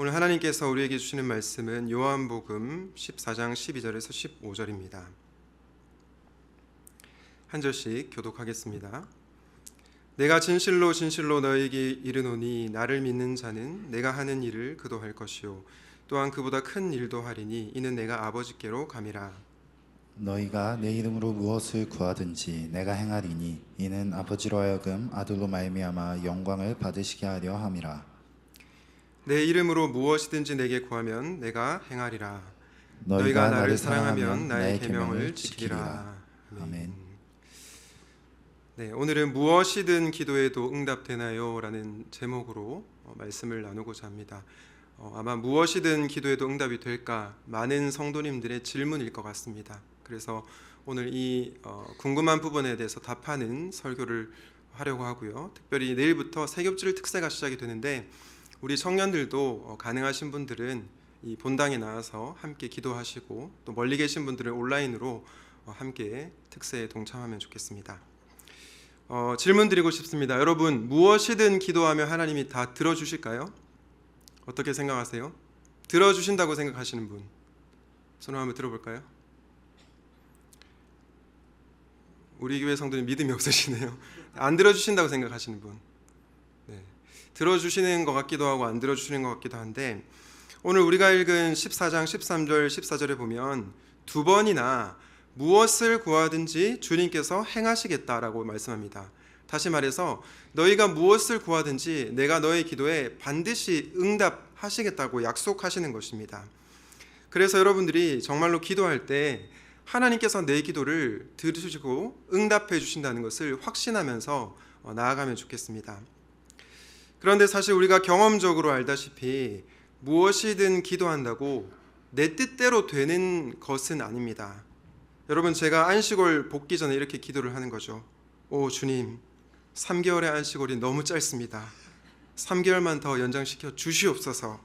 오늘 하나님께서 우리에게 주시는 말씀은 요한복음 14장 12절에서 15절입니다. 한 절씩 교독하겠습니다. 내가 진실로 진실로 너에게 이르노니 나를 믿는 자는 내가 하는 일을 그도 할 것이요 또한 그보다 큰 일도 하리니 이는 내가 아버지께로 감이라. 너희가 내 이름으로 무엇을 구하든지 내가 행하리니 이는 아버지로 하여금 아들로 말미암아 영광을 받으시게 하려 함이라. 내 이름으로 무엇이든지 내게 구하면 내가 행하리라. 너희가 나를 사랑하면 나의 계명을 지키리라. 아멘. 네, 오늘은 무엇이든 기도해도 응답되나요? 라는 제목으로 말씀을 나누고자 합니다. 아마 무엇이든 기도해도 응답이 될까? 많은 성도님들의 질문일 것 같습니다. 그래서 오늘 이 궁금한 부분에 대해서 답하는 설교를 하려고 하고요. 특별히 내일부터 세겹질 특세가 시작이 되는데 우리 청년들도 가능하신 분들은 이 본당에 나와서 함께 기도하시고 또 멀리 계신 분들은 온라인으로 함께 특세에 동참하면 좋겠습니다. 질문 드리고 싶습니다. 여러분, 무엇이든 기도하면 하나님이 다 들어주실까요? 어떻게 생각하세요? 들어주신다고 생각하시는 분 손을 한번 들어볼까요? 우리 교회 성도님 믿음이 없으시네요. 안 들어주신다고 생각하시는 분, 네. 들어주시는 것 같기도 하고 안 들어주시는 것 같기도 한데 오늘 우리가 읽은 14장 13절 14절에 보면 두 번이나 무엇을 구하든지 주님께서 행하시겠다라고 말씀합니다. 다시 말해서 너희가 무엇을 구하든지 내가 너의 기도에 반드시 응답하시겠다고 약속하시는 것입니다. 그래서 여러분들이 정말로 기도할 때 하나님께서 내 기도를 들으시고 응답해 주신다는 것을 확신하면서 나아가면 좋겠습니다. 그런데 사실 우리가 경험적으로 알다시피 무엇이든 기도한다고 내 뜻대로 되는 것은 아닙니다. 여러분, 제가 안식월 복귀 전에 이렇게 기도를 하는 거죠. 오 주님, 3개월의 안식월이 너무 짧습니다. 3개월만 더 연장시켜 주시옵소서.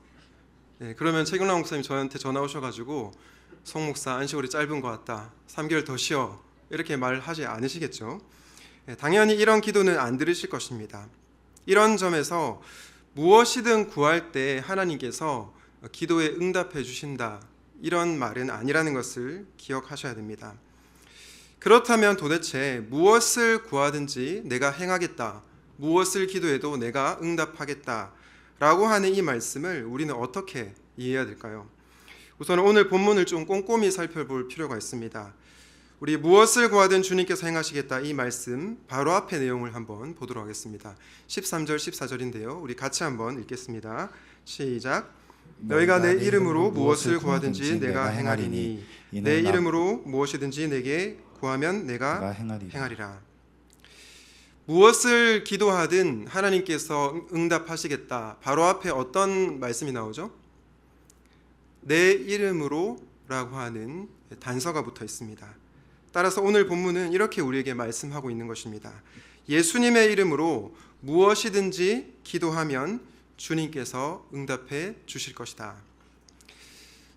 네, 그러면 최경남 목사님 저한테 전화 오셔가지고 송 목사 안식월이 짧은 것 같다. 3개월 더 쉬어. 이렇게 말하지 않으시겠죠. 네, 당연히 이런 기도는 안 들으실 것입니다. 이런 점에서 무엇이든 구할 때 하나님께서 기도에 응답해 주신다, 이런 말은 아니라는 것을 기억하셔야 됩니다. 그렇다면 도대체 무엇을 구하든지 내가 행하겠다, 무엇을 기도해도 내가 응답하겠다 라고 하는 이 말씀을 우리는 어떻게 이해해야 될까요? 우선 오늘 본문을 좀 꼼꼼히 살펴볼 필요가 있습니다. 우리 무엇을 구하든 주님께서 행하시겠다, 이 말씀 바로 앞의 내용을 한번 보도록 하겠습니다. 13절 14절인데요. 우리 같이 한번 읽겠습니다. 시작. 너희가 내 이름으로 무엇을 구하든지 내가 행하리니 내 이름으로 무엇이든지 내게 구하면 내가 행하리라. 무엇을 기도하든 하나님께서 응답하시겠다. 바로 앞에 어떤 말씀이 나오죠? 내 이름으로 라고 하는 단서가 붙어 있습니다. 따라서 오늘 본문은 이렇게 우리에게 말씀하고 있는 것입니다. 예수님의 이름으로 무엇이든지 기도하면 주님께서 응답해 주실 것이다.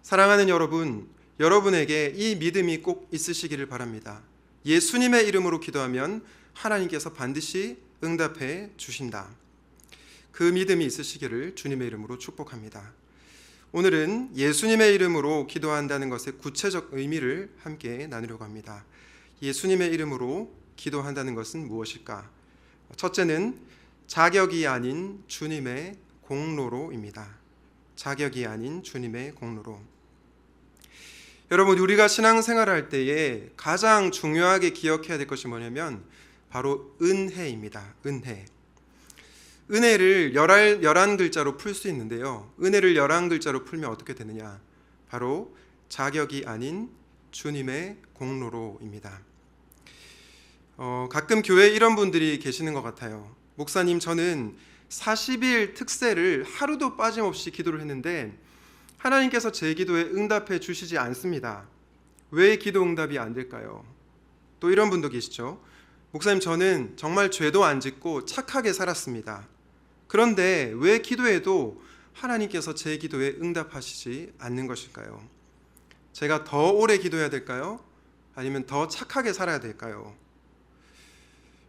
사랑하는 여러분, 여러분에게 이 믿음이 꼭 있으시기를 바랍니다. 예수님의 이름으로 기도하면 하나님께서 반드시 응답해 주신다. 그 믿음이 있으시기를 주님의 이름으로 축복합니다. 오늘은 예수님의 이름으로 기도한다는 것의 구체적 의미를 함께 나누려고 합니다. 예수님의 이름으로 기도한다는 것은 무엇일까? 첫째는 자격이 아닌 주님의 공로로입니다. 자격이 아닌 주님의 공로로. 여러분, 우리가 신앙생활을 할 때에 가장 중요하게 기억해야 될 것이 뭐냐면 바로 은혜입니다. 은혜. 은혜를 11글자로 풀 수 있는데요. 은혜를 11글자로 풀면 어떻게 되느냐? 바로 자격이 아닌 주님의 공로로입니다. 가끔 교회에 이런 분들이 계시는 것 같아요. 목사님, 저는 40일 특세를 하루도 빠짐없이 기도를 했는데 하나님께서 제 기도에 응답해 주시지 않습니다. 왜 기도 응답이 안 될까요? 또 이런 분도 계시죠. 목사님, 저는 정말 죄도 안 짓고 착하게 살았습니다. 그런데 왜 기도해도 하나님께서 제 기도에 응답하시지 않는 것일까요? 제가 더 오래 기도해야 될까요? 아니면 더 착하게 살아야 될까요?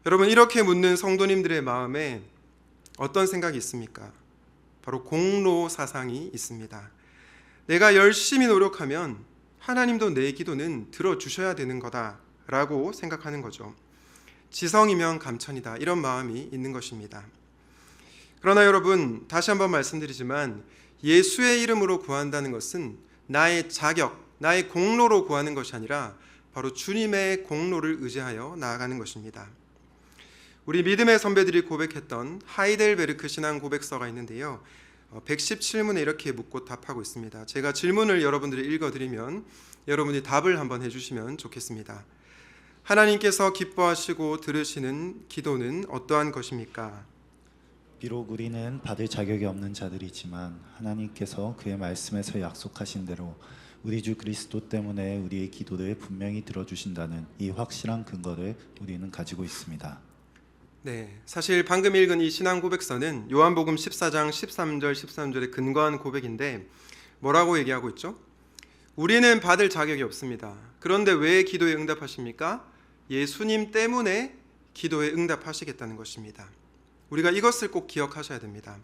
여러분, 이렇게 묻는 성도님들의 마음에 어떤 생각이 있습니까? 바로 공로 사상이 있습니다. 내가 열심히 노력하면 하나님도 내 기도는 들어주셔야 되는 거다라고 생각하는 거죠. 지성이면 감천이다, 이런 마음이 있는 것입니다. 그러나 여러분, 다시 한번 말씀드리지만 예수의 이름으로 구한다는 것은 나의 자격, 나의 공로로 구하는 것이 아니라 바로 주님의 공로를 의지하여 나아가는 것입니다. 우리 믿음의 선배들이 고백했던 하이델베르크 신앙 고백서가 있는데요, 117문에 이렇게 묻고 답하고 있습니다. 제가 질문을 여러분들이 읽어드리면 여러분이 답을 한번 해주시면 좋겠습니다. 하나님께서 기뻐하시고 들으시는 기도는 어떠한 것입니까? 비록 우리는 받을 자격이 없는 자들이지만 하나님께서 그의 말씀에서 약속하신 대로 우리 주 그리스도 때문에 우리의 기도를 분명히 들어주신다는 이 확실한 근거를 우리는 가지고 있습니다. 네, 사실 방금 읽은 이 신앙 고백서는 요한복음 14장 13절 13절에 근거한 고백인데 뭐라고 얘기하고 있죠? 우리는 받을 자격이 없습니다. 그런데 왜 기도에 응답하십니까? 예수님 때문에 기도에 응답하시겠다는 것입니다. 우리가 이것을 꼭 기억하셔야 됩니다.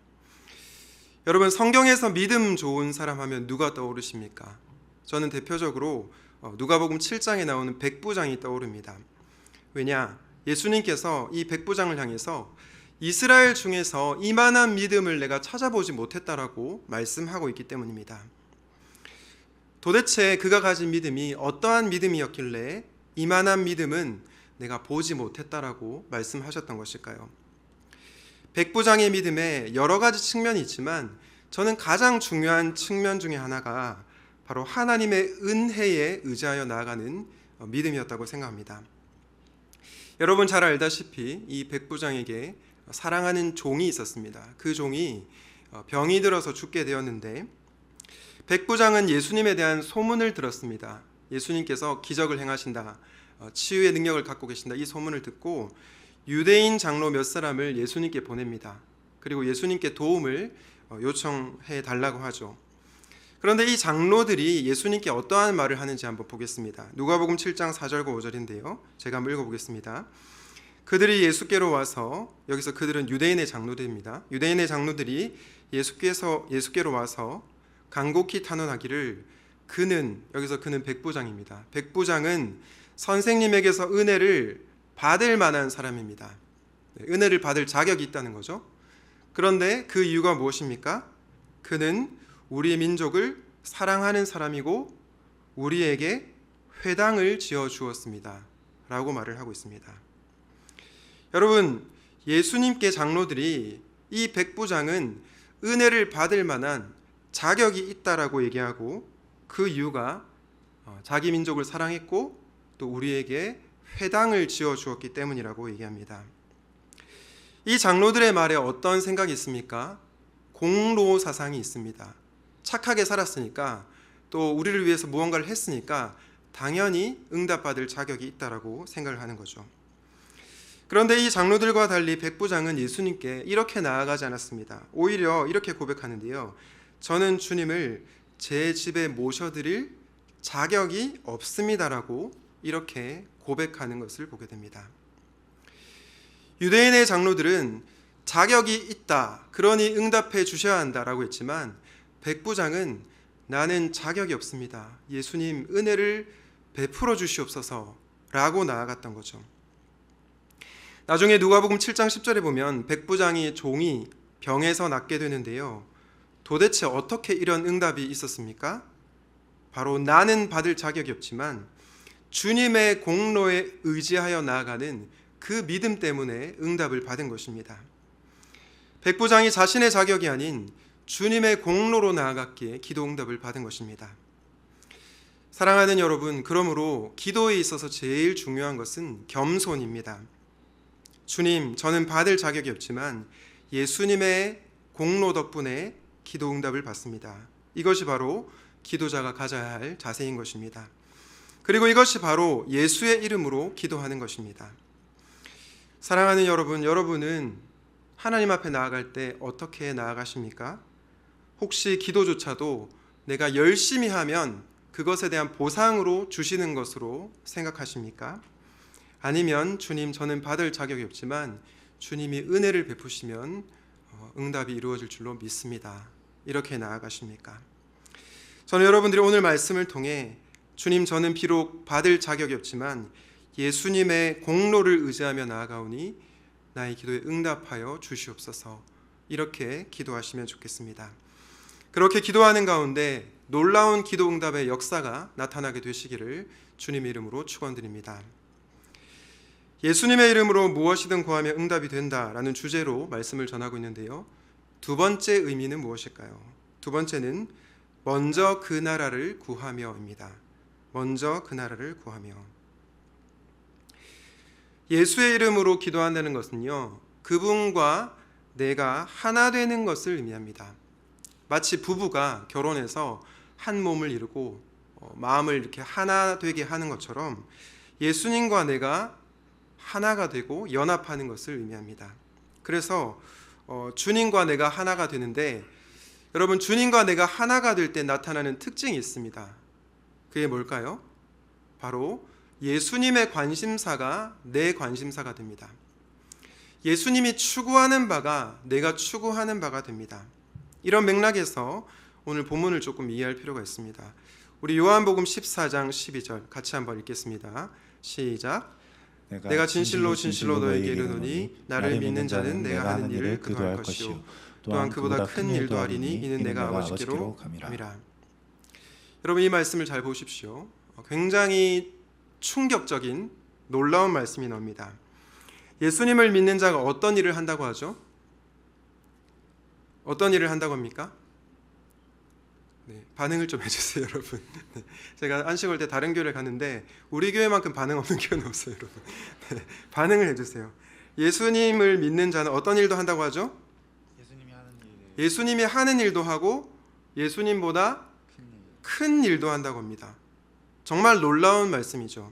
여러분, 성경에서 믿음 좋은 사람 하면 누가 떠오르십니까? 저는 대표적으로 누가복음 7장에 나오는 백부장이 떠오릅니다. 왜냐? 예수님께서 이 백부장을 향해서 이스라엘 중에서 이만한 믿음을 내가 찾아보지 못했다라고 말씀하고 있기 때문입니다. 도대체 그가 가진 믿음이 어떠한 믿음이었길래 이만한 믿음은 내가 보지 못했다라고 말씀하셨던 것일까요? 백부장의 믿음에 여러 가지 측면이 있지만 저는 가장 중요한 측면 중에 하나가 바로 하나님의 은혜에 의지하여 나아가는 믿음이었다고 생각합니다. 여러분 잘 알다시피 이 백부장에게 사랑하는 종이 있었습니다. 그 종이 병이 들어서 죽게 되었는데 백부장은 예수님에 대한 소문을 들었습니다. 예수님께서 기적을 행하신다, 치유의 능력을 갖고 계신다, 이 소문을 듣고 유대인 장로 몇 사람을 예수님께 보냅니다. 그리고 예수님께 도움을 요청해 달라고 하죠. 그런데 이 장로들이 예수님께 어떠한 말을 하는지 한번 보겠습니다. 누가복음 7장 4절과 5절인데요. 제가 한번 읽어보겠습니다. 그들이 예수께로 와서, 여기서 그들은 유대인의 장로들입니다. 유대인의 장로들이 예수께로 와서 간곡히 탄원하기를 그는, 여기서 그는 백부장입니다. 백부장은 선생님에게서 은혜를 받을 만한 사람입니다. 은혜를 받을 자격이 있다는 거죠. 그런데 그 이유가 무엇입니까? 그는 우리 민족을 사랑하는 사람이고 우리에게 회당을 지어 주었습니다 라고 말을 하고 있습니다. 여러분, 예수님께 장로들이 이 백부장은 은혜를 받을 만한 자격이 있다라고 얘기하고 그 이유가 자기 민족을 사랑했고 또 우리에게 회당을 지어 주었기 때문이라고 얘기합니다. 이 장로들의 말에 어떤 생각이 있습니까? 공로 사상이 있습니다. 착하게 살았으니까 또 우리를 위해서 무언가를 했으니까 당연히 응답받을 자격이 있다라고 생각을 하는 거죠. 그런데 이 장로들과 달리 백부장은 예수님께 이렇게 나아가지 않았습니다. 오히려 이렇게 고백하는데요. 저는 주님을 제 집에 모셔드릴 자격이 없습니다라고 이렇게 고백하는 것을 보게 됩니다. 유대인의 장로들은 자격이 있다, 그러니 응답해 주셔야 한다라고 했지만 백부장은 나는 자격이 없습니다. 예수님 은혜를 베풀어 주시옵소서라고 나아갔던 거죠. 나중에 누가복음 7장 10절에 보면 백부장이 종이 병에서 낫게 되는데요. 도대체 어떻게 이런 응답이 있었습니까? 바로 나는 받을 자격이 없지만 주님의 공로에 의지하여 나아가는 그 믿음 때문에 응답을 받은 것입니다. 백부장이 자신의 자격이 아닌 주님의 공로로 나아갔기에 기도 응답을 받은 것입니다. 사랑하는 여러분, 그러므로 기도에 있어서 제일 중요한 것은 겸손입니다. 주님, 저는 받을 자격이 없지만 예수님의 공로 덕분에 기도 응답을 받습니다. 이것이 바로 기도자가 가져야 할 자세인 것입니다. 그리고 이것이 바로 예수의 이름으로 기도하는 것입니다. 사랑하는 여러분, 여러분은 하나님 앞에 나아갈 때 어떻게 나아가십니까? 혹시 기도조차도 내가 열심히 하면 그것에 대한 보상으로 주시는 것으로 생각하십니까? 아니면 주님, 저는 받을 자격이 없지만 주님이 은혜를 베푸시면 응답이 이루어질 줄로 믿습니다. 이렇게 나아가십니까? 저는 여러분들이 오늘 말씀을 통해 주님, 저는 비록 받을 자격이 없지만 예수님의 공로를 의지하며 나아가오니 나의 기도에 응답하여 주시옵소서, 이렇게 기도하시면 좋겠습니다. 그렇게 기도하는 가운데 놀라운 기도 응답의 역사가 나타나게 되시기를 주님의 이름으로 축원드립니다. 예수님의 이름으로 무엇이든 구하면 응답이 된다라는 주제로 말씀을 전하고 있는데요. 두 번째 의미는 무엇일까요? 두 번째는 먼저 그 나라를 구하며입니다. 먼저 그 나라를 구하며. 예수의 이름으로 기도한다는 것은요, 그분과 내가 하나 되는 것을 의미합니다. 마치 부부가 결혼해서 한 몸을 이루고 마음을 이렇게 하나 되게 하는 것처럼 예수님과 내가 하나가 되고 연합하는 것을 의미합니다. 그래서 주님과 내가 하나가 되는데, 여러분, 주님과 내가 하나가 될 때 나타나는 특징이 있습니다. 그게 뭘까요? 바로 예수님의 관심사가 내 관심사가 됩니다. 예수님이 추구하는 바가 내가 추구하는 바가 됩니다. 이런 맥락에서 오늘 본문을 조금 이해할 필요가 있습니다. 우리 요한복음 14장 12절 같이 한번 읽겠습니다. 시작. 내가 진실로 진실로 너에게 이르노니 나를 믿는 자는 내가 하는 일을 그도 할 것이요 또한 그보다 큰 일도 하리니 이는 내가 아버지께로 감이라. 여러분, 이 말씀을 잘 보십시오. 굉장히 충격적인 놀라운 말씀이 나옵니다. 예수님을 믿는 자가 어떤 일을 한다고 하죠? 어떤 일을 한다고 합니까? 네, 반응을 좀 해주세요, 여러분. 네, 제가 안식월 때 다른 교회를 갔는데 우리 교회만큼 반응 없는 교회는 없어요, 여러분. 네, 반응을 해주세요. 예수님을 믿는 자는 어떤 일도 한다고 하죠? 예수님이 하는 일도 하고 예수님보다 큰 일도 한다고 합니다. 정말 놀라운 말씀이죠.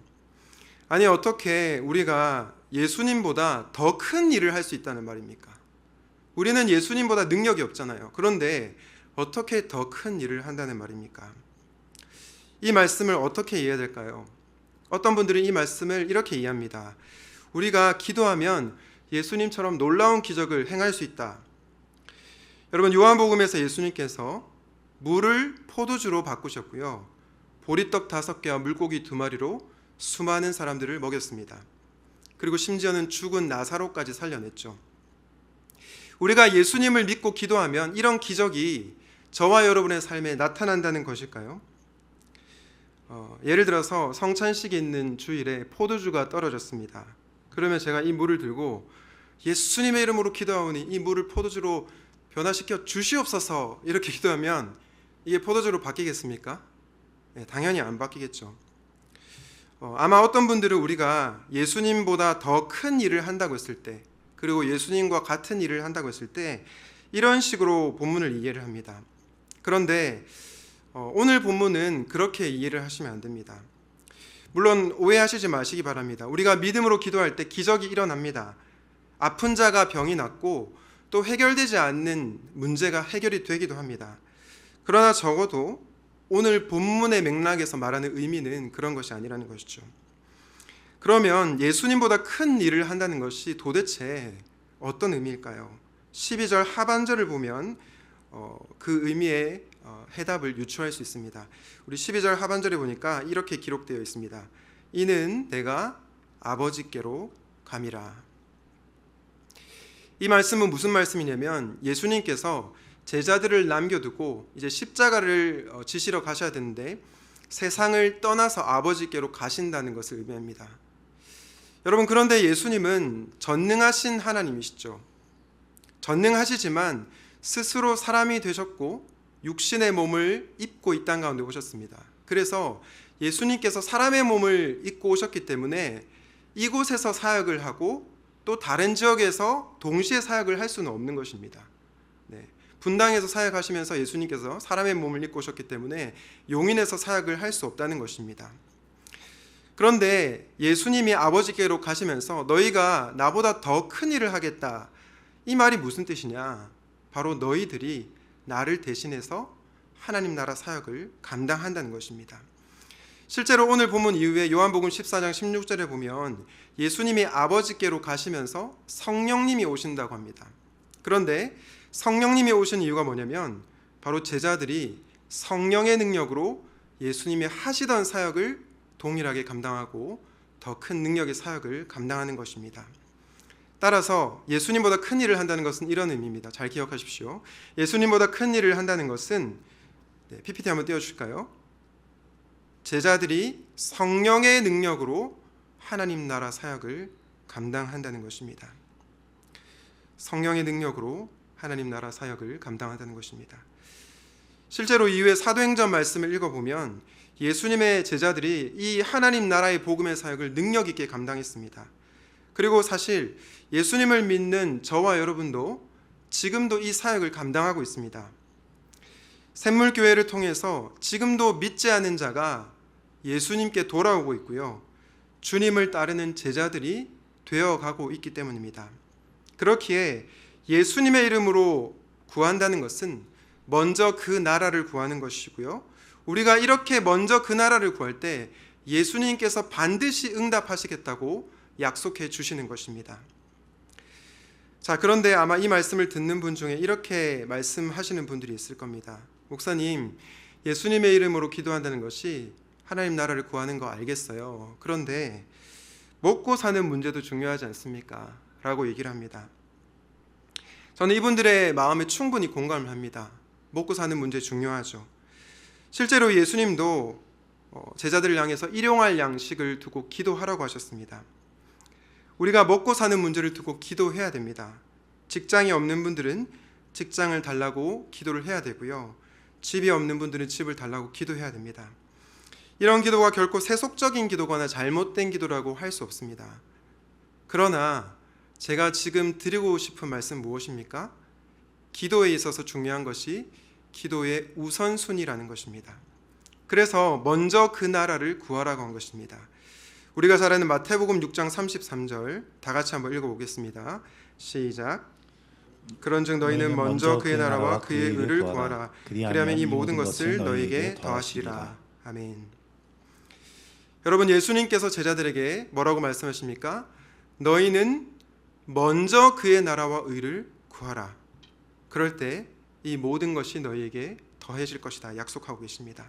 아니, 어떻게 우리가 예수님보다 더 큰 일을 할 수 있다는 말입니까? 우리는 예수님보다 능력이 없잖아요. 그런데 어떻게 더 큰 일을 한다는 말입니까? 이 말씀을 어떻게 이해해야 될까요? 어떤 분들은 이 말씀을 이렇게 이해합니다. 우리가 기도하면 예수님처럼 놀라운 기적을 행할 수 있다. 여러분, 요한복음에서 예수님께서 물을 포도주로 바꾸셨고요, 보리떡 5개와 물고기 2마리로 수많은 사람들을 먹였습니다. 그리고 심지어는 죽은 나사로까지 살려냈죠. 우리가 예수님을 믿고 기도하면 이런 기적이 저와 여러분의 삶에 나타난다는 것일까요? 예를 들어서 성찬식이 있는 주일에 포도주가 떨어졌습니다. 그러면 제가 이 물을 들고 예수님의 이름으로 기도하오니 이 물을 포도주로 변화시켜 주시옵소서, 이렇게 기도하면 이게 포도주로 바뀌겠습니까? 네, 당연히 안 바뀌겠죠. 아마 어떤 분들은 우리가 예수님보다 더 큰 일을 한다고 했을 때, 그리고 예수님과 같은 일을 한다고 했을 때 이런 식으로 본문을 이해를 합니다. 그런데 오늘 본문은 그렇게 이해를 하시면 안 됩니다. 물론 오해하시지 마시기 바랍니다. 우리가 믿음으로 기도할 때 기적이 일어납니다. 아픈 자가 병이 낫고 또 해결되지 않는 문제가 해결이 되기도 합니다. 그러나 적어도 오늘 본문의 맥락에서 말하는 의미는 그런 것이 아니라는 것이죠. 그러면 예수님보다 큰 일을 한다는 것이 도대체 어떤 의미일까요? 12절 하반절을 보면 그 의미의 해답을 유추할 수 있습니다. 우리 12절 하반절에 보니까 이렇게 기록되어 있습니다. 이는 내가 아버지께로 감이라. 이 말씀은 무슨 말씀이냐면, 예수님께서 제자들을 남겨두고 이제 십자가를 지시러 가셔야 되는데 세상을 떠나서 아버지께로 가신다는 것을 의미합니다. 여러분, 그런데 예수님은 전능하신 하나님이시죠. 전능하시지만 스스로 사람이 되셨고 육신의 몸을 입고 이 땅 가운데 오셨습니다. 그래서 예수님께서 사람의 몸을 입고 오셨기 때문에 이곳에서 사역을 하고 또 다른 지역에서 동시에 사역을 할 수는 없는 것입니다. 네. 분당에서 사역하시면서 예수님께서 사람의 몸을 입고 오셨기 때문에 용인에서 사역을 할 수 없다는 것입니다. 그런데 예수님이 아버지께로 가시면서 너희가 나보다 더 큰 일을 하겠다, 이 말이 무슨 뜻이냐? 바로 너희들이 나를 대신해서 하나님 나라 사역을 감당한다는 것입니다. 실제로 오늘 본문 이후에 요한복음 14장 16절에 보면 예수님이 아버지께로 가시면서 성령님이 오신다고 합니다. 그런데 성령님이 오신 이유가 뭐냐면 바로 제자들이 성령의 능력으로 예수님이 하시던 사역을 동일하게 감당하고 더 큰 능력의 사역을 감당하는 것입니다. 따라서 예수님보다 큰 일을 한다는 것은 이런 의미입니다. 잘 기억하십시오. 예수님보다 큰 일을 한다는 것은 PPT 한번 띄워주실까요? 제자들이 성령의 능력으로 하나님 나라 사역을 감당한다는 것입니다. 성령의 능력으로 하나님 나라 사역을 감당한다는 것입니다. 실제로 이후에 사도행전 말씀을 읽어보면 예수님의 제자들이 이 하나님 나라의 복음의 사역을 능력 있게 감당했습니다. 그리고 사실 예수님을 믿는 저와 여러분도 지금도 이 사역을 감당하고 있습니다. 샘물교회를 통해서 지금도 믿지 않은 자가 예수님께 돌아오고 있고요. 주님을 따르는 제자들이 되어가고 있기 때문입니다. 그렇기에 예수님의 이름으로 구한다는 것은 먼저 그 나라를 구하는 것이고요. 우리가 이렇게 먼저 그 나라를 구할 때 예수님께서 반드시 응답하시겠다고 약속해 주시는 것입니다. 자, 그런데 아마 이 말씀을 듣는 분 중에 이렇게 말씀하시는 분들이 있을 겁니다. 목사님, 예수님의 이름으로 기도한다는 것이 하나님 나라를 구하는 거 알겠어요. 그런데 먹고 사는 문제도 중요하지 않습니까? 라고 얘기를 합니다. 저는 이분들의 마음에 충분히 공감을 합니다. 먹고 사는 문제 중요하죠. 실제로 예수님도 제자들을 향해서 일용할 양식을 두고 기도하라고 하셨습니다. 우리가 먹고 사는 문제를 두고 기도해야 됩니다. 직장이 없는 분들은 직장을 달라고 기도를 해야 되고요. 집이 없는 분들은 집을 달라고 기도해야 됩니다. 이런 기도가 결코 세속적인 기도거나 잘못된 기도라고 할 수 없습니다. 그러나 제가 지금 드리고 싶은 말씀 무엇입니까? 기도에 있어서 중요한 것이 기도의 우선순위라는 것입니다. 그래서 먼저 그 나라를 구하라고 한 것입니다. 우리가 잘 아는 마태복음 6장 33절 다 같이 한번 읽어보겠습니다. 시작. 그런즉 너희는 먼저 그의 나라와 그의 의를 구하라. 그리하면 이 모든 것을 너희에게 더하시리라. 아멘. 여러분, 예수님께서 제자들에게 뭐라고 말씀하십니까? 너희는 먼저 그의 나라와 의를 구하라. 그럴 때 이 모든 것이 너희에게 더해질 것이다 약속하고 계십니다.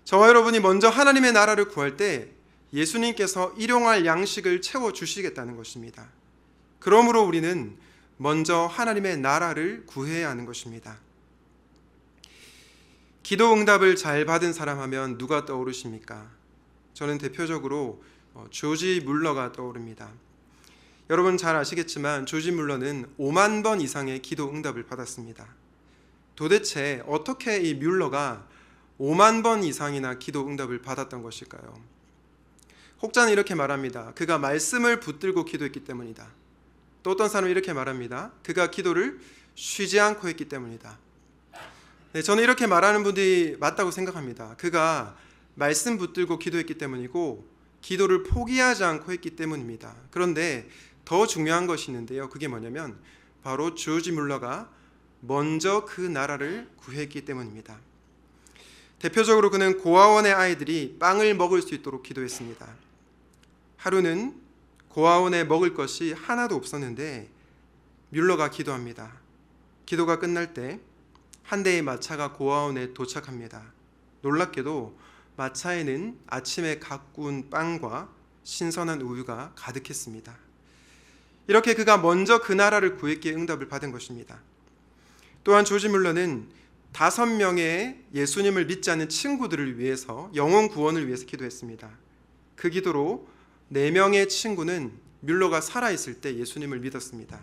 저와 여러분이 먼저 하나님의 나라를 구할 때 예수님께서 일용할 양식을 채워주시겠다는 것입니다. 그러므로 우리는 먼저 하나님의 나라를 구해야 하는 것입니다. 기도 응답을 잘 받은 사람 하면 누가 떠오르십니까? 저는 대표적으로 조지 뮬러가 떠오릅니다. 여러분 잘 아시겠지만 조지 뮬러는 5만 번 이상의 기도 응답을 받았습니다. 도대체 어떻게 이 뮬러가 5만 번 이상이나 기도 응답을 받았던 것일까요? 혹자는 이렇게 말합니다. 그가 말씀을 붙들고 기도했기 때문이다. 또 어떤 사람은 이렇게 말합니다. 그가 기도를 쉬지 않고 했기 때문이다. 네, 저는 이렇게 말하는 분들이 맞다고 생각합니다. 그가 말씀 붙들고 기도했기 때문이고 기도를 포기하지 않고 했기 때문입니다. 그런데 더 중요한 것이 있는데요. 그게 뭐냐면 바로 조지 뮬러가 먼저 그 나라를 구했기 때문입니다. 대표적으로 그는 고아원의 아이들이 빵을 먹을 수 있도록 기도했습니다. 하루는 고아원에 먹을 것이 하나도 없었는데 뮬러가 기도합니다. 기도가 끝날 때 한 대의 마차가 고아원에 도착합니다. 놀랍게도 마차에는 아침에 가꾼 빵과 신선한 우유가 가득했습니다. 이렇게 그가 먼저 그 나라를 구했기에 응답을 받은 것입니다. 또한 조지 뮬러는 5명의 예수님을 믿지 않는 친구들을 위해서 영혼 구원을 위해서 기도했습니다. 그 기도로 4명의 친구는 뮬러가 살아있을 때 예수님을 믿었습니다.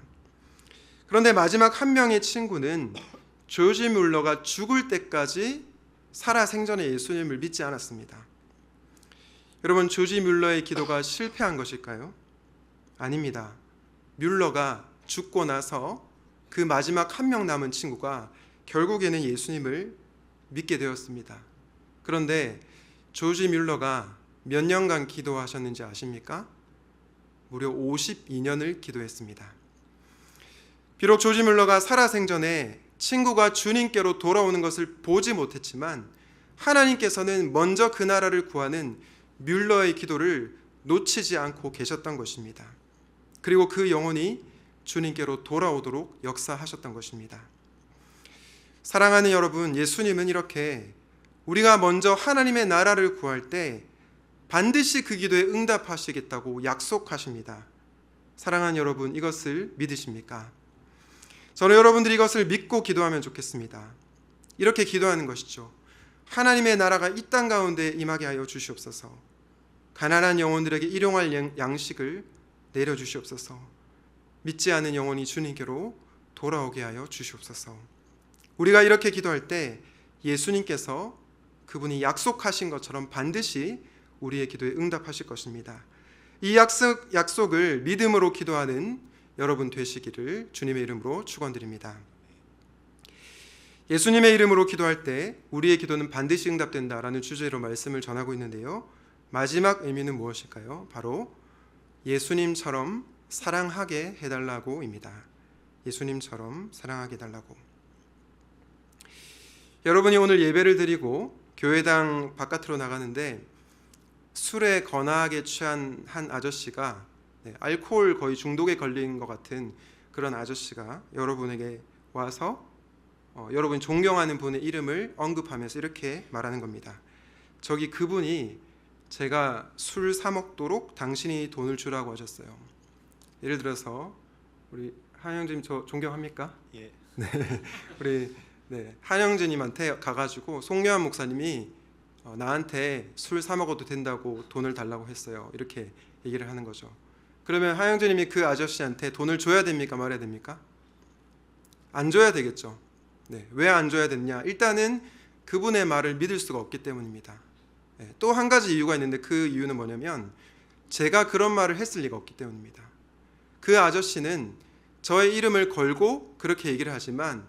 그런데 마지막 1명의 친구는 조지 뮬러가 죽을 때까지 살아생전에 예수님을 믿지 않았습니다. 여러분, 조지 뮬러의 기도가 실패한 것일까요? 아닙니다. 뮬러가 죽고 나서 그 마지막 1명 남은 친구가 결국에는 예수님을 믿게 되었습니다. 그런데 조지 뮬러가 몇 년간 기도하셨는지 아십니까? 무려 52년을 기도했습니다. 비록 조지 뮬러가 살아생전에 친구가 주님께로 돌아오는 것을 보지 못했지만 하나님께서는 먼저 그 나라를 구하는 뮬러의 기도를 놓치지 않고 계셨던 것입니다. 그리고 그 영혼이 주님께로 돌아오도록 역사하셨던 것입니다. 사랑하는 여러분, 예수님은 이렇게 우리가 먼저 하나님의 나라를 구할 때 반드시 그 기도에 응답하시겠다고 약속하십니다. 사랑하는 여러분, 이것을 믿으십니까? 저는 여러분들이 이것을 믿고 기도하면 좋겠습니다. 이렇게 기도하는 것이죠. 하나님의 나라가 이 땅 가운데 임하게 하여 주시옵소서. 가난한 영혼들에게 일용할 양식을 내려주시옵소서. 믿지 않는 영혼이 주님께로 돌아오게 하여 주시옵소서. 우리가 이렇게 기도할 때 예수님께서 그분이 약속하신 것처럼 반드시 우리의 기도에 응답하실 것입니다. 이 약속을 믿음으로 기도하는 여러분 되시기를 주님의 이름으로 축원드립니다. 예수님의 이름으로 기도할 때 우리의 기도는 반드시 응답된다라는 주제로 말씀을 전하고 있는데요. 마지막 의미는 무엇일까요? 바로 예수님처럼 사랑하게 해달라고입니다. 예수님처럼 사랑하게 해달라고. 여러분이 오늘 예배를 드리고 교회당 바깥으로 나가는데 술에 거나하게 취한 한 아저씨가 알코올 거의 중독에 걸린 것 같은 그런 아저씨가 여러분에게 와서 여러분이 존경하는 분의 이름을 언급하면서 이렇게 말하는 겁니다. 저기 그분이 제가 술 사 먹도록 당신이 돈을 주라고 하셨어요. 예를 들어서 우리 한영재님 저 존경합니까? 예. 우리 한영재님한테 가가지고 송려한 목사님이 나한테 술 사 먹어도 된다고 돈을 달라고 했어요. 이렇게 얘기를 하는 거죠. 그러면 한영재님이 그 아저씨한테 돈을 줘야 됩니까? 말아야 됩니까? 안 줘야 되겠죠. 왜 안 줘야 되느냐? 일단은 그분의 말을 믿을 수가 없기 때문입니다. 또 한 가지 이유가 있는데 그 이유는 뭐냐면 제가 그런 말을 했을 리가 없기 때문입니다. 그 아저씨는 저의 이름을 걸고 그렇게 얘기를 하지만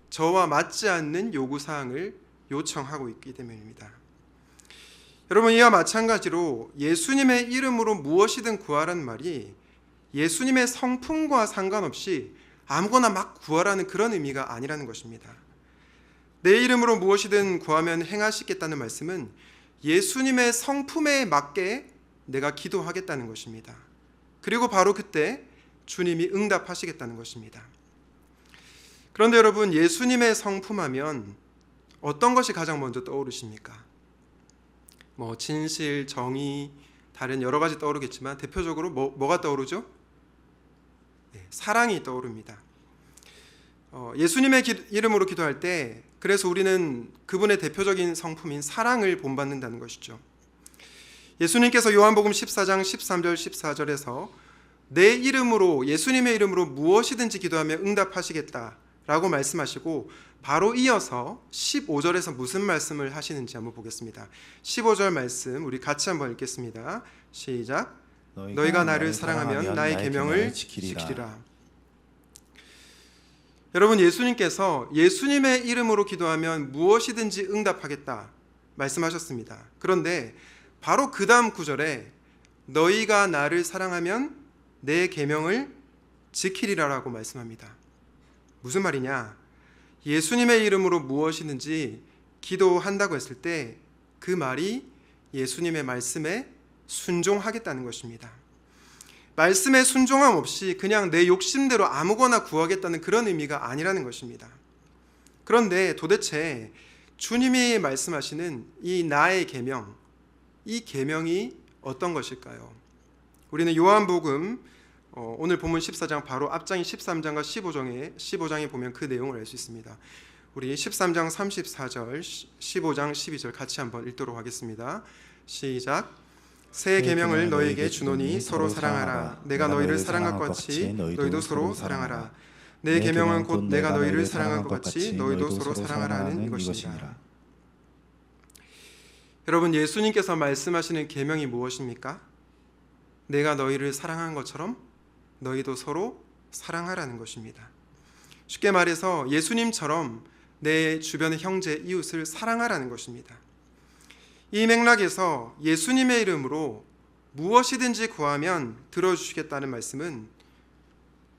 저와 맞지 않는 요구사항을 요청하고 있기 때문입니다. 여러분, 이와 마찬가지로 예수님의 이름으로 무엇이든 구하라는 말이 예수님의 성품과 상관없이 아무거나 막 구하라는 그런 의미가 아니라는 것입니다. 내 이름으로 무엇이든 구하면 행하시겠다는 말씀은 예수님의 성품에 맞게 내가 기도하겠다는 것입니다. 그리고 바로 그때 주님이 응답하시겠다는 것입니다. 그런데 여러분, 예수님의 성품하면 어떤 것이 가장 먼저 떠오르십니까? 진실, 정의, 다른 여러 가지 떠오르겠지만 대표적으로 뭐가 떠오르죠? 사랑이 떠오릅니다. 예수님의 이름으로 기도할 때 그래서 우리는 그분의 대표적인 성품인 사랑을 본받는다는 것이죠. 예수님께서 요한복음 14장 13절 14절에서 내 이름으로 예수님의 이름으로 무엇이든지 기도하면 응답하시겠다라고 말씀하시고 바로 이어서 15절에서 무슨 말씀을 하시는지 한번 보겠습니다. 15절 말씀 우리 같이 한번 읽겠습니다. 시작. 너희가 나를 사랑하면 나의 계명을 지키리라. 여러분, 예수님께서 예수님의 이름으로 기도하면 무엇이든지 응답하겠다 말씀하셨습니다. 그런데 바로 그 다음 구절에 너희가 나를 사랑하면 내 계명을 지키리라라고 말씀합니다. 무슨 말이냐? 예수님의 이름으로 무엇이든지 기도한다고 했을 때 그 말이 예수님의 말씀에 순종하겠다는 것입니다. 말씀에 순종함 없이 그냥 내 욕심대로 아무거나 구하겠다는 그런 의미가 아니라는 것입니다. 그런데 도대체 주님이 말씀하시는 이 나의 계명, 이 계명이 어떤 것일까요? 우리는 요한복음 오늘 본문 14장 바로 앞장인 13장과 15장에 보면 그 내용을 알 수 있습니다. 우리 13장 34절, 15장 12절 같이 한번 읽도록 하겠습니다. 시작. 새 계명을 너희에게 주노니 서로 사랑하라. 내가 너희를 사랑한 것 같이 너희도 서로 사랑하라. 내 계명은 곧 내가 너희를 사랑한 것 같이 너희도 서로 사랑하라는 이것이니라. 여러분, 예수님께서 말씀하시는 계명이 무엇입니까? 내가 너희를 사랑한 것처럼 너희도 서로 사랑하라는 것입니다. 쉽게 말해서 예수님처럼 내 주변의 형제, 이웃을 사랑하라는 것입니다. 이 맥락에서 예수님의 이름으로 무엇이든지 구하면 들어주시겠다는 말씀은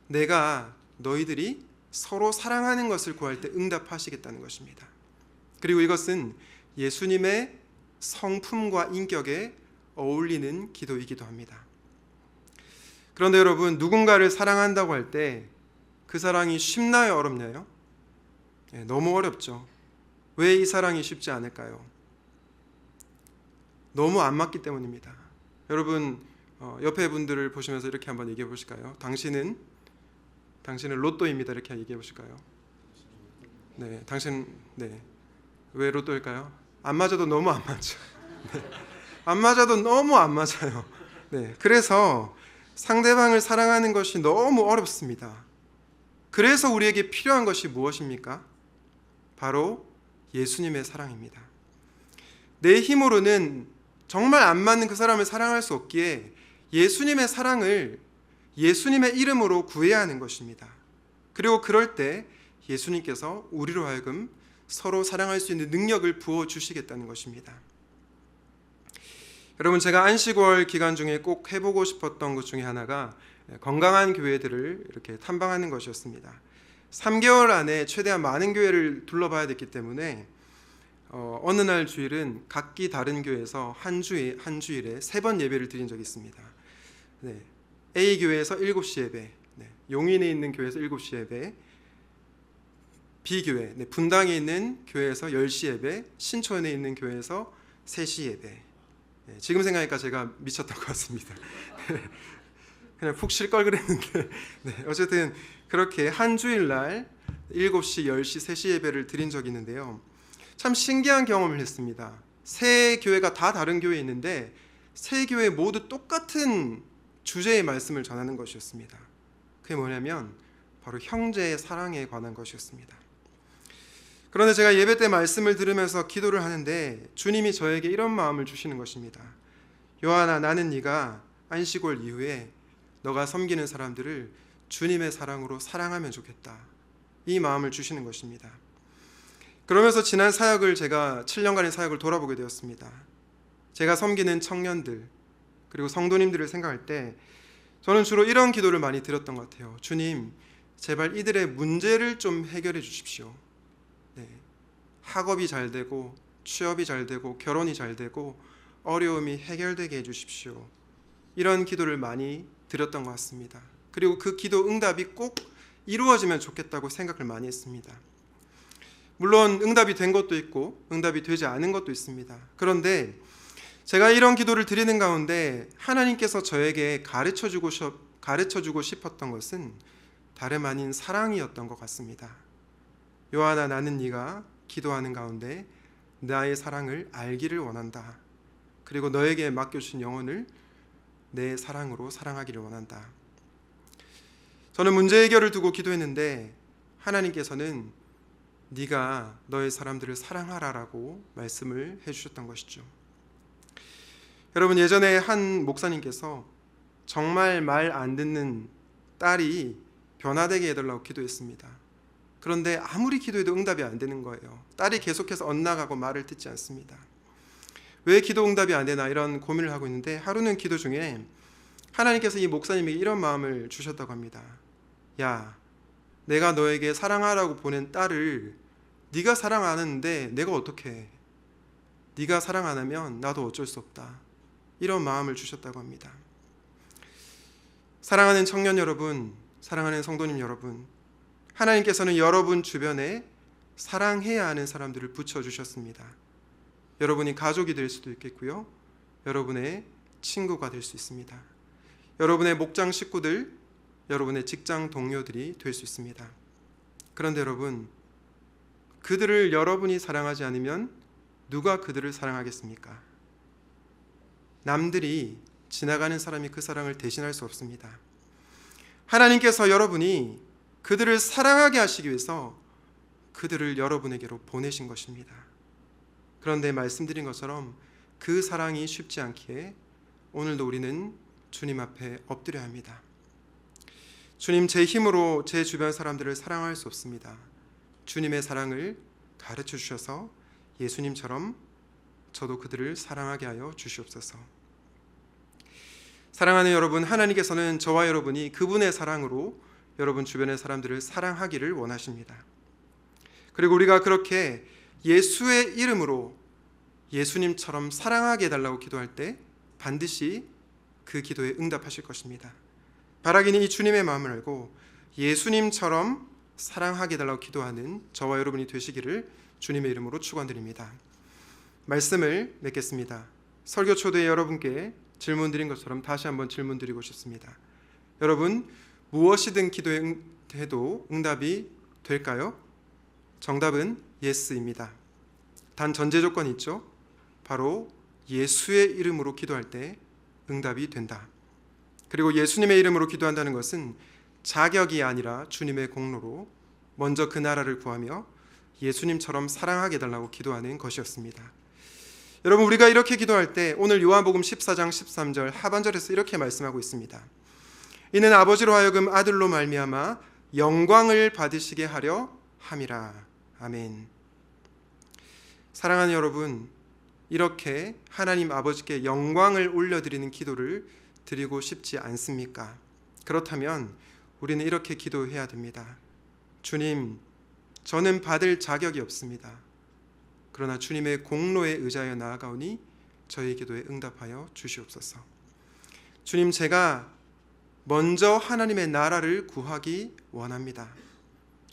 내가 너희들이 서로 사랑하는 것을 구할 때 응답하시겠다는 것입니다. 그리고 이것은 예수님의 성품과 인격에 어울리는 기도이기도 합니다. 그런데 여러분, 누군가를 사랑한다고 할 때 그 사랑이 쉽나요, 어렵나요? 너무 어렵죠. 왜 이 사랑이 쉽지 않을까요? 너무 안 맞기 때문입니다. 여러분, 옆에 분들을 보시면서 이렇게 한번 얘기해 보실까요? 당신은 로또입니다. 이렇게 얘기해 보실까요? 네, 왜 로또일까요? 안 맞아도 너무 안 맞죠. 네, 안 맞아도 너무 안 맞아요. 네, 그래서 상대방을 사랑하는 것이 너무 어렵습니다. 그래서 우리에게 필요한 것이 무엇입니까? 바로 예수님의 사랑입니다. 내 힘으로는 정말 안 맞는 그 사람을 사랑할 수 없기에 예수님의 사랑을 예수님의 이름으로 구해야 하는 것입니다. 그리고 그럴 때 예수님께서 우리로 하여금 서로 사랑할 수 있는 능력을 부어주시겠다는 것입니다. 여러분, 제가 안식월 기간 중에 꼭 해보고 싶었던 것 중에 하나가 건강한 교회들을 이렇게 탐방하는 것이었습니다. 3개월 안에 최대한 많은 교회를 둘러봐야 됐기 때문에 어느 날 주일은 각기 다른 교회에서 한 주일에 3번 예배를 드린 적이 있습니다. 네, A 교회에서 7시 예배, 용인에 있는 교회에서 7시 예배, B 교회, 분당에 있는 교회에서 10시 예배, 신촌에 있는 교회에서 3시 예배. 지금 생각하니까 제가 미쳤던 것 같습니다. 그냥 푹 쉴 걸 그랬는데 어쨌든 그렇게 한 주일날 7시, 10시, 3시 예배를 드린 적이 있는데요. 참 신기한 경험을 했습니다. 세 교회가 다 다른 교회에 있는데 세 교회 모두 똑같은 주제의 말씀을 전하는 것이었습니다. 그게 뭐냐면 바로 형제의 사랑에 관한 것이었습니다. 그런데 제가 예배 때 말씀을 들으면서 기도를 하는데 주님이 저에게 이런 마음을 주시는 것입니다. 요한아, 나는 네가 안식월 이후에 너가 섬기는 사람들을 주님의 사랑으로 사랑하면 좋겠다. 이 마음을 주시는 것입니다. 그러면서 지난 사역을 제가 7년간의 사역을 돌아보게 되었습니다. 제가 섬기는 청년들 그리고 성도님들을 생각할 때 저는 주로 이런 기도를 많이 드렸던 것 같아요. 주님, 제발 이들의 문제를 좀 해결해 주십시오. 학업이 잘 되고 취업이 잘 되고 결혼이 잘 되고 어려움이 해결되게 해주십시오. 이런 기도를 많이 드렸던 것 같습니다. 그리고 그 기도 응답이 꼭 이루어지면 좋겠다고 생각을 많이 했습니다. 물론 응답이 된 것도 있고 응답이 되지 않은 것도 있습니다. 그런데 제가 이런 기도를 드리는 가운데 하나님께서 저에게 가르쳐주고 싶었던 것은 다름 아닌 사랑이었던 것 같습니다. 요한아, 나는 네가 기도하는 가운데 나의 사랑을 알기를 원한다. 그리고 너에게 맡겨주신 영혼을 내 사랑으로 사랑하기를 원한다. 저는 문제 해결을 두고 기도했는데 하나님께서는 네가 너의 사람들을 사랑하라라고 말씀을 해주셨던 것이죠. 여러분, 예전에 한 목사님께서 정말 말 안 듣는 딸이 변화되게 해달라고 기도했습니다. 그런데 아무리 기도해도 응답이 안 되는 거예요. 딸이 계속해서 엇나가고 말을 듣지 않습니다. 왜 기도 응답이 안 되나 이런 고민을 하고 있는데 하루는 기도 중에 하나님께서 이 목사님에게 이런 마음을 주셨다고 합니다. 야, 내가 너에게 사랑하라고 보낸 딸을 네가 사랑 안 하는데 내가 어떻게 해? 네가 사랑 안 하면 나도 어쩔 수 없다. 이런 마음을 주셨다고 합니다. 사랑하는 청년 여러분, 사랑하는 성도님 여러분, 하나님께서는 여러분 주변에 사랑해야 하는 사람들을 붙여주셨습니다. 여러분이 가족이 될 수도 있겠고요. 여러분의 친구가 될 수 있습니다. 여러분의 목장 식구들, 여러분의 직장 동료들이 될 수 있습니다. 그런데 여러분, 그들을 여러분이 사랑하지 않으면 누가 그들을 사랑하겠습니까? 남들이 지나가는 사람이 그 사랑을 대신할 수 없습니다. 하나님께서 여러분이 그들을 사랑하게 하시기 위해서 그들을 여러분에게로 보내신 것입니다. 그런데 말씀드린 것처럼 그 사랑이 쉽지 않기에 오늘도 우리는 주님 앞에 엎드려야 합니다. 주님, 제 힘으로 제 주변 사람들을 사랑할 수 없습니다. 주님의 사랑을 가르쳐 주셔서 예수님처럼 저도 그들을 사랑하게 하여 주시옵소서. 사랑하는 여러분, 하나님께서는 저와 여러분이 그분의 사랑으로 여러분 주변의 사람들을 사랑하기를 원하십니다. 그리고 우리가 그렇게 예수의 이름으로 예수님처럼 사랑하게 해달라고 기도할 때 반드시 그 기도에 응답하실 것입니다. 바라기는 이 주님의 마음을 알고 예수님처럼 사랑하게 해달라고 기도하는 저와 여러분이 되시기를 주님의 이름으로 축원드립니다. 말씀을 맺겠습니다. 설교 초대에 여러분께 질문 드린 것처럼 다시 한번 질문 드리고 싶습니다. 여러분, 무엇이든 기도해도 응답이 될까요? 정답은 예스입니다. 단 전제 조건이 있죠. 바로 예수의 이름으로 기도할 때 응답이 된다. 그리고 예수님의 이름으로 기도한다는 것은 자격이 아니라 주님의 공로로 먼저 그 나라를 구하며 예수님처럼 사랑하게 해달라고 기도하는 것이었습니다. 여러분, 우리가 이렇게 기도할 때 오늘 요한복음 14장 13절 하반절에서 이렇게 말씀하고 있습니다. 이는 아버지로 하여금 아들로 말미암아 영광을 받으시게 하려 함이라. 아멘. 사랑하는 여러분, 이렇게 하나님 아버지께 영광을 올려드리는 기도를 드리고 싶지 않습니까? 그렇다면 우리는 이렇게 기도해야 됩니다. 주님, 저는 받을 자격이 없습니다. 그러나 주님의 공로에 의지하여 나아가오니 저희 기도에 응답하여 주시옵소서. 주님, 제가 먼저 하나님의 나라를 구하기 원합니다.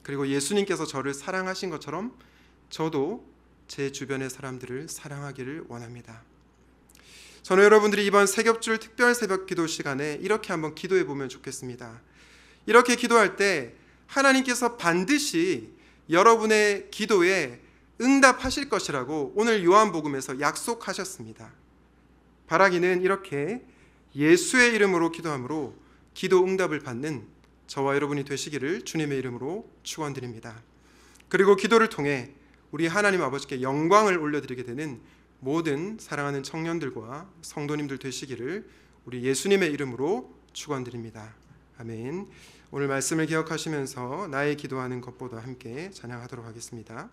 그리고 예수님께서 저를 사랑하신 것처럼 저도 제 주변의 사람들을 사랑하기를 원합니다. 저는 여러분들이 이번 새벽줄 특별 새벽 기도 시간에 이렇게 한번 기도해 보면 좋겠습니다. 이렇게 기도할 때 하나님께서 반드시 여러분의 기도에 응답하실 것이라고 오늘 요한복음에서 약속하셨습니다. 바라기는 이렇게 예수의 이름으로 기도함으로 기도 응답을 받는 저와 여러분이 되시기를 주님의 이름으로 축원드립니다. 그리고 기도를 통해 우리 하나님 아버지께 영광을 올려드리게 되는 모든 사랑하는 청년들과 성도님들 되시기를 우리 예수님의 이름으로 축원드립니다. 아멘. 오늘 말씀을 기억하시면서 나의 기도하는 것보다 함께 찬양하도록 하겠습니다.